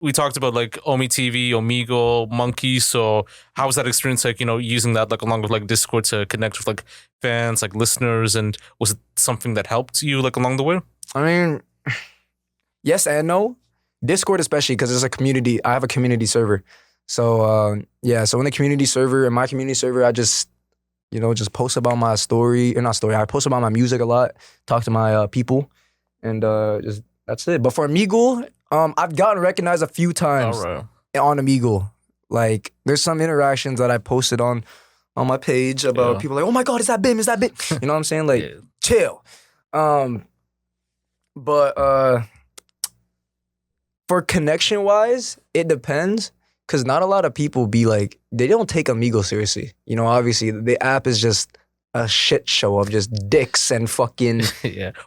we talked about like Omi TV, Omegle, Monkey. So how was that experience like, using that like along with like Discord to connect with like fans, like listeners, and was it something that helped you like along the way? I mean, yes and no. Discord especially because it's a community. I have a community server. So yeah, so in the community server, in my community server, I just just post about my story, or not story. I post about my music a lot, talk to my people, and just that's it. But for Omegle, I've gotten recognized a few times on Omegle. Like, there's some interactions that I posted on my page about people like, oh my God, is that BIMB? Is that BIMB? You know what I'm saying? Like, chill. But for connection wise, it depends. Because not a lot of people be like, they don't take Omegle seriously. Obviously, the app is just a shit show of just dicks and fucking...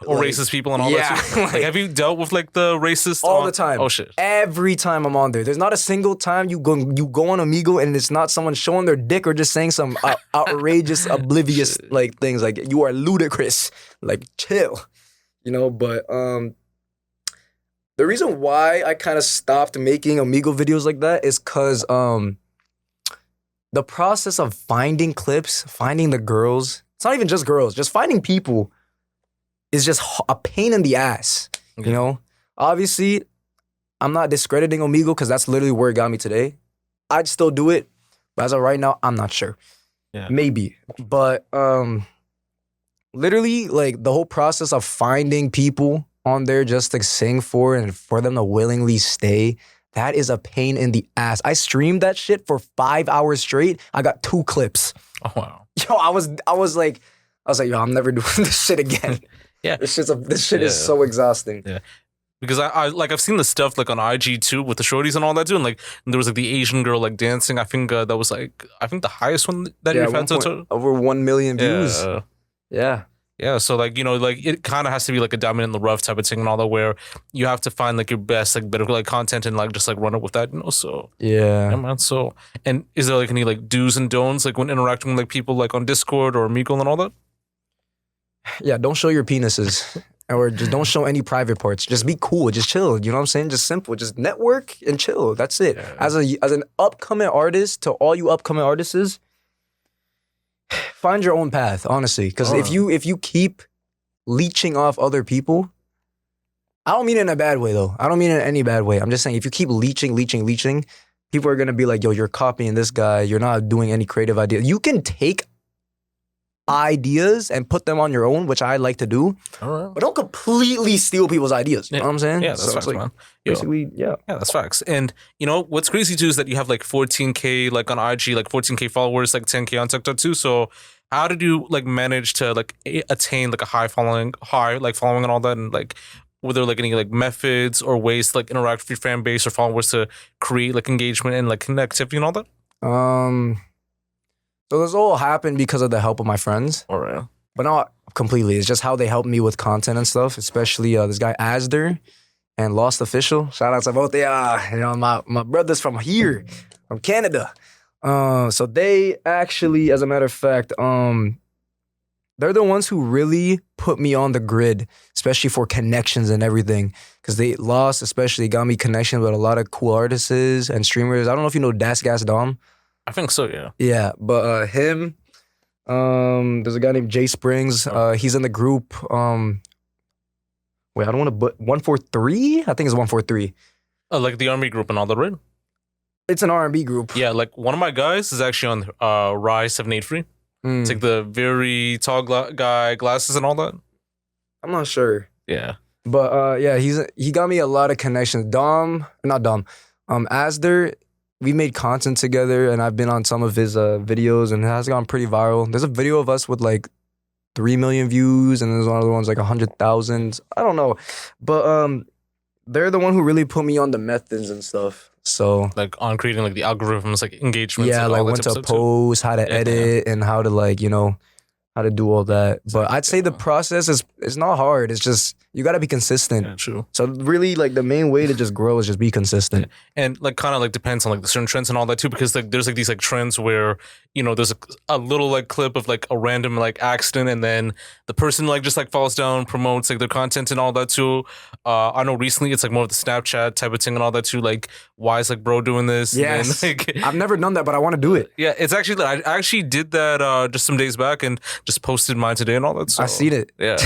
Or racist people and all that shit. Like, have you dealt with, like, the racist... All the time. Oh, shit. Every time I'm on there. There's not a single time you go on Omegle and it's not someone showing their dick or just saying some outrageous, oblivious, like, things. Like, you are ludicrous. Like, chill. But... the reason why I kind of stopped making Omegle videos like that is because the process of finding clips, finding the girls, it's not even just girls, just finding people is just a pain in the ass, Obviously, I'm not discrediting Omegle because that's literally where it got me today. I'd still do it, but as of right now, I'm not sure. Yeah. Maybe. But literally, like, the whole process of finding people on there just to sing for and for them to willingly stay, that is a pain in the ass. I streamed that shit for 5 hours straight. I got 2 clips. Oh, wow. Yo, I was like, yo, I'm never doing this shit again. Yeah. This shit is so exhausting. Yeah. Because I've seen the stuff like on IG too with the shorties and all that too, and like there was like the Asian girl like dancing. I think that was like the highest one that you've had over 1 million views. Yeah. Yeah, so like like it kind of has to be like a diamond in the rough type of thing and all that, where you have to find like your best like bit of like content and like just like run up with that, So yeah, man. So, and is there like any like do's and don'ts like when interacting with like people like on Discord or Omegle and all that? Yeah, don't show your penises. Or just don't show any private parts. Just be cool. Just chill. You know what I'm saying? Just simple. Just network and chill. That's it. Yeah. As an upcoming artist, to all you upcoming artists, find your own path, honestly. Because if you keep leeching off other people, I don't mean it in a bad way though. I don't mean it in any bad way. I'm just saying if you keep leeching, people are gonna be like, yo, you're copying this guy. You're not doing any creative ideas. You can take ideas and put them on your own, which I like to do, but don't completely steal people's ideas. You know what I'm saying? Yeah, that's facts, man. Basically, yeah, that's facts. And what's crazy too is that you have like 14K like on IG, like 14K followers, like 10K on TikTok too. So how did you like manage to like attain like a high following and all that? And like, were there like any like methods or ways to like interact with your fan base or followers to create like engagement and like connectivity and all that? So this all happened because of the help of my friends. All right. But not completely. It's just how they helped me with content and stuff, especially this guy Asder and Lost Official. Shout out to both my brothers from here, from Canada. So they actually, as a matter of fact, they're the ones who really put me on the grid, especially for connections and everything. Because Lost especially got me connections with a lot of cool artists and streamers. I don't know if you know Das Gas Dom. I think so, yeah. Yeah, but him, there's a guy named Jay Springs. He's in the group. Wait, I don't want to. 143? I think it's 143. Like the army group and all that, right? It's an R&B group. Yeah, like one of my guys is actually on Rise 783. It's like the very tall guy, glasses and all that. I'm not sure. Yeah. But yeah, he got me a lot of connections. Asder, we made content together and I've been on some of his videos and it has gone pretty viral. There's a video of us with like 3 million views and there's one other one's like 100,000. I don't know. But they're the one who really put me on the methods and stuff. So like on creating like the algorithms, like engagements. Yeah, like when to post, how to edit and how to like, how to do all that. But I'd say the process is not hard. It's just you got to be consistent. Yeah, true. So really, like the main way to just grow is just be consistent. And like kind of like depends on like the certain trends and all that too, because like there's like these like trends where, you know, there's a little like clip of like a random like accident, and then the person like just like falls down, promotes like their content and all that too. I know recently it's like more of the Snapchat type of thing and all that too. Like, why is like bro doing this? Yes, and then, like, I've never done that, but I want to do it. yeah, it's actually I actually did that just some days back and just posted mine today and all that. So, I seen it. Yeah,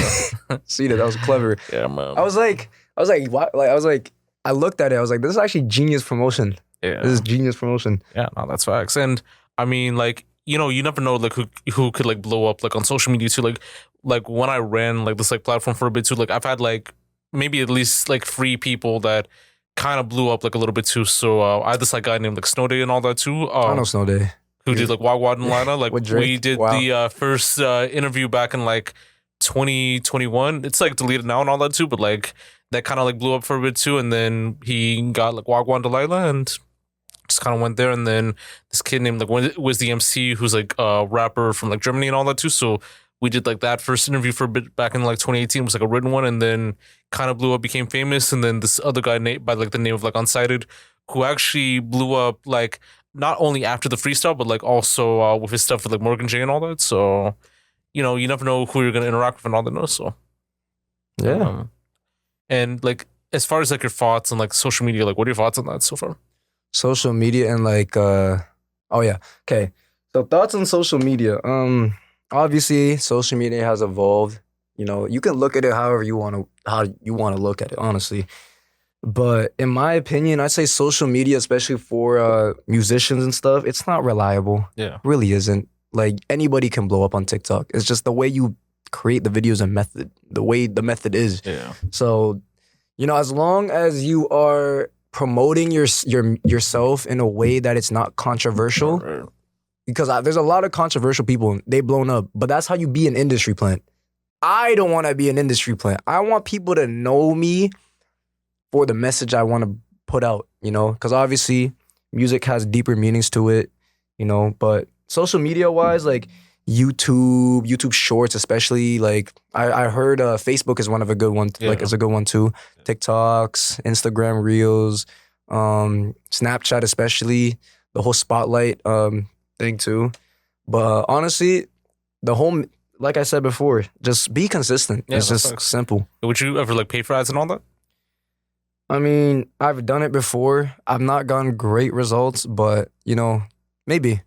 Seen it. That was clever. yeah, man. I was like, what? Like, I was like, I looked at it. I was like, this is actually genius promotion. Yeah, This is genius promotion. yeah, no, that's facts. And I mean, like, you know, you never know like who could like blow up like on social media too. Like when I ran like this like platform for a bit too, like I've had like maybe at least like 3 people that kind of blew up like a little bit too. So I had this like guy named like Snow Day and all that too. I know Snow Day. Who did like Wag Wad and Lana. Like With Drake? we did Wow. the first interview back in like 2021. It's like deleted now and all that too, but like that kind of like blew up for a bit too. And then he got like Wag Wad Delilah and just kind of went there. And then this kid named like was the MC, who's like a rapper from like Germany and all that too. So we did like that first interview for a bit back in like 2018. It was like a written one, and then kind of blew up, became famous. And then this other guy by like the name of like Unsighted, who actually blew up like not only after the freestyle, but like also with his stuff with like Morgan J and all that. So, you know, you never know who you're gonna interact with and all that. No, so Yeah. and like as far as like your thoughts on like social media, like what are your thoughts on that so far? Social media and like, oh yeah. Okay. So thoughts on social media. Obviously, social media has evolved. You know, you can look at it however you want to look at it, honestly. But in my opinion, I'd say social media, especially for musicians and stuff, it's not reliable. Yeah. Really isn't. Like anybody can blow up on TikTok. It's just the way you create the videos and method, the way the method is. Yeah. So, you know, as long as you are promoting yourself in a way that it's not controversial, Right. because there's a lot of controversial people, they blown up, but that's how you be an industry plant. I don't want to be an industry plant. I want people to know me for the message I want to put out, you know, because obviously music has deeper meanings to it, you know, but social media wise, like YouTube Shorts, especially, like I heard Facebook is one of a good one, like it's a good one too. TikToks, Instagram Reels, Snapchat, especially the whole spotlight thing too. But honestly, the whole, like I said before, just be consistent. Yeah, it's that's just facts. simple. Would you ever like pay for ads and all that? I mean, I've done it before. I've not gotten great results, but you know, maybe.